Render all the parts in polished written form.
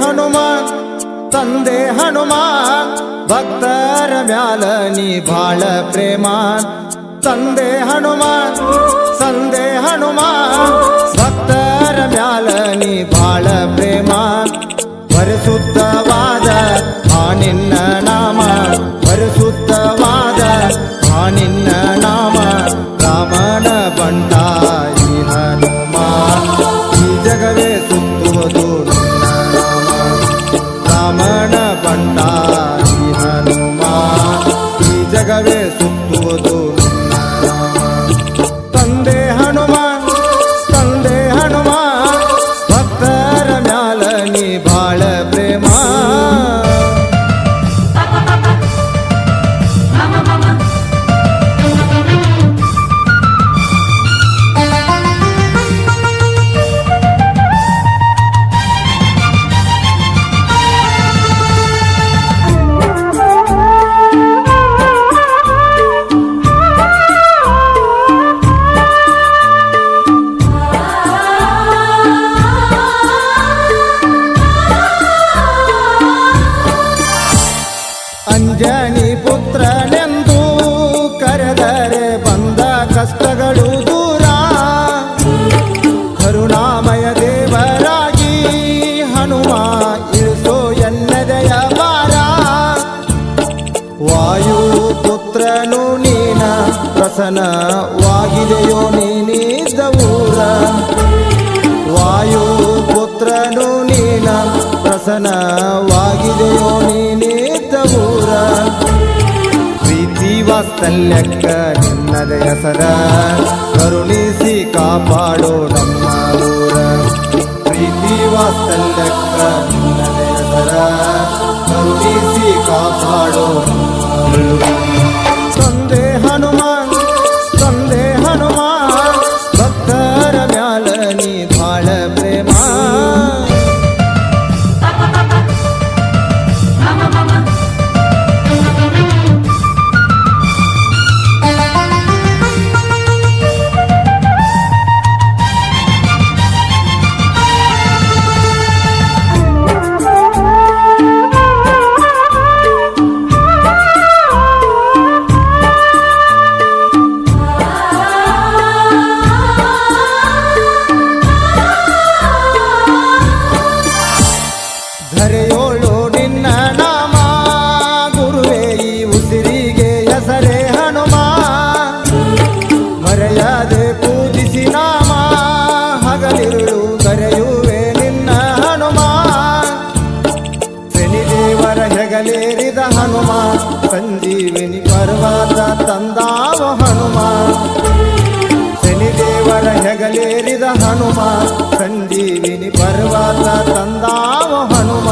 ಹನುಮಾನ್ ತಂದೆ ಹನುಮಾನ್ ಭಕ್ತರ ಮ್ಯಾಲ ನೀ ಬಾಳ ಪ್ರೇಮ ತಂದೆ ಹನುಮಾನ್ ಸಂದೆ ಹನುಮಾನ್ ಭಕ್ತರ ಮ್ಯಾಲ ನೀ ಬಾಳ ಪ್ರೇಮ ಪರಿಶುದ್ಧವಾದ ಆ ನಿನ್ನ ನಾಮ ಪರಿಶುದ್ಧವಾದ ಆ ನಿನ್ನ ನಾಮ ರಾಮನ ಬಂಟ ಈ ಹನುಮ ಈ ಜಗವೇ ಸುತ್ತುವುದು ನಿನ್ನ ನಾಮ ರಾಮನ ಬಂಟ ಈ ಹನುಮ ಈ ಜಗವೇ ಸುತ್ತುವುದು ನಿನ್ನ ನಾಮ ತಂದೆ ಹನುಮಾನ್ ತಂದೆ ಹನುಮಾನ್ ಭಕ್ತರ ಮ್ಯಾಲ ನೀ ಬಾಳ ಪ್ರೇಮ ಅಂಜನಿ ಪುತ್ರನೆಂದು ಕರೆದರೆ ಬಂದ ಕಷ್ಟಗಳು ದೂರ ಕರುಣಾಮಯ ದೇವರಾಗಿ ಹನುಮ ಇಳಿಸೋ ಎನ್ನದೆಯ ಭಾರ ವಾಯು ಪುತ್ರನು ನೀನ ಪ್ರಸನ್ನವಾಗಿದೆಯೋ ನೀನಿದ್ದ ಊರ ವಾಯು ಪುತ್ರನು ನೀನ ಪ್ರಸನ್ನವಾಗಿದೆಯೋ ನೀನಿದ್ದ ಊರ ಪ್ರೀತಿ ವಾತ್ಸಲ್ಯಕ್ಕ ನಿನ್ನದ ಹೆಸರ ಕರುಣಿಸಿ ಕಾಪಾಡೋ ನಮ್ಮ ಊರ ಪ್ರೀತಿ ವಾತ್ಸಲ್ಯಕ್ಕ ನಿನ್ನದ ಹೆಸರ ಕರುಣಿಸಿ ಕಾಪಾಡೋ ತಂದೆ ಹನುಮಾನ್ ತಂದೆ ಹನುಮಾನ್ ಭಕ್ತರ ಮ್ಯಾಲ ನೀ ಬಾಳ ಪ್ರೇಮ ಧರೆಯೋಳು ನಿನ್ನ ನಾಮ ಗುರುವೇ ಈ ಉಸಿರಿಗೆ ಹೆಸರೇ ಹನುಮ ಮರೆಯದೆ ಪೂಜಿಸಿ ನಾಮ ಹಗಲಿರುಳು ಕರೆಯುವೆ ನಿನ್ನ ಹನುಮ ಶನಿದೇವರ ಹೆಗಲೇರಿದ ಹನುಮ ಸಂಜೀವಿನಿ ಪರ್ವತ ತಂದಾವ ಹನುಮ ಶನಿದೇವರ ಹೆಗಲೇರಿದ ಹನುಮ ಸಂಜೀವಿನಿ ಪರ್ವತ ತಂದಾವ ಹನುಮ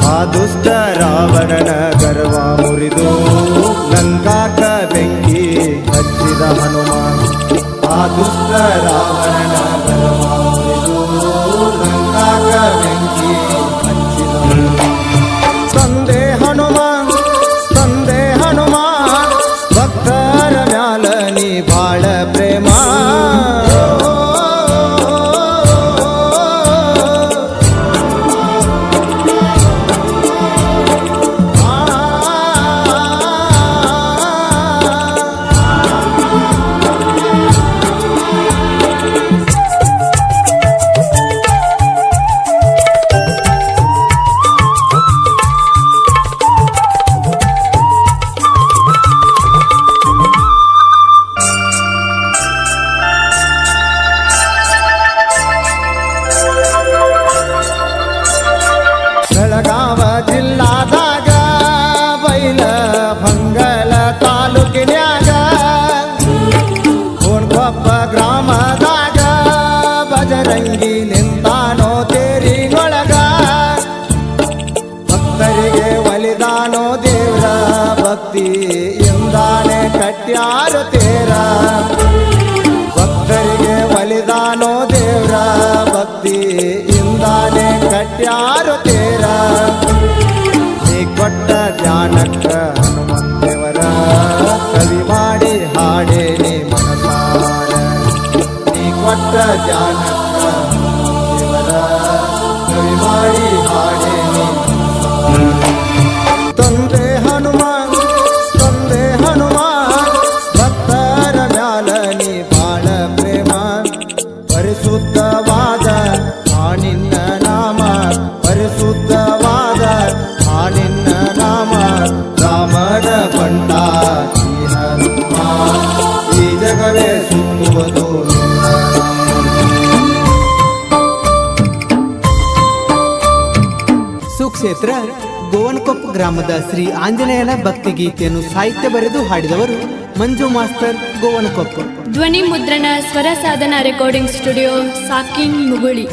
ಆ ದುಷ್ಟ ರಾವಣನ ಗರ್ವ ಮುರಿದು ಲಂಕಾಕ ಬೆಂಕಿ ಹಚ್ಚಿದ ಹನುಮ ಆ ದುಷ್ಟ ರಾವಣನ ಗರ್ವ ಮುರಿದು ಲಂಕಾಕ ಬೆಂಕಿ ಹಚ್ಚಿದ ಹನುಮ ತಂದೆ ಹನುಮಾನ್ ತಂದೆ ಹನುಮಾನ್ ಭಕ್ತರ ಮ್ಯಾಲ ನೀ ಬಾಳ ಪ್ರೇಮ ಬೆಳಗಾವ ಜಿಲ್ಲಾದಾಗ ಬೈಲ ಭಂಗಲ ತಾಲೂಕಿನ್ಯಾಗ ಕೋಣಕೊಪ್ಪ ಗ್ರಾಮದಾಗ ಬಜರಂಗಿ ನಿಂತಾನೋ ತೇರಿನೊಳಗ ಭಕ್ತರಿಗೆ ಒಲಿದಾನೋ ದೇವ್ರ ಭಕ್ತಿಯಿಂದಾನೆ ಕಟ್ಯಾರ ತೇರ ಭಕ್ತರಿಗೆ ಒಲಿದಾನೋ ದೇವ್ರ ಭಕ್ತಿಯಿಂದಾನೆ ಕಟ್ಯಾರ ತೇರ ನೀ ಕೊಟ್ಟ ಧ್ಯಾನಕ್ಕ ಹನುಮಂತೇವರ ಕವಿ ಮಾಡಿ ಹಾಡೇ ನೀ ಮನಸಾರ ನೀ ಕೊಟ್ಟ ಧ್ಯಾನಕ್ಕ ಹನುಮಂತೇವರ ಕವಿ ಮಾಡಿ ಕಾಣುವುದು ನಿನ್ನ. ಸುಕ್ಷೇತ್ರ ಗೋವನಕೊಪ್ಪ ಗ್ರಾಮದ ಶ್ರೀ ಆಂಜನೇಯನ ಭಕ್ತಿಗೀತೆಯನ್ನು ಸಾಹಿತ್ಯ ಬರೆದು ಹಾಡಿದವರು ಮಂಜು ಮಾಸ್ತರ್ ಗೋವನಕೊಪ್ಪ. ಧ್ವನಿ ಮುದ್ರಣ ಸ್ವರ ಸಾಧನ ರೆಕಾರ್ಡಿಂಗ್ ಸ್ಟುಡಿಯೋ ಸಾಕಿನ್ ಮುಗುಳಿ.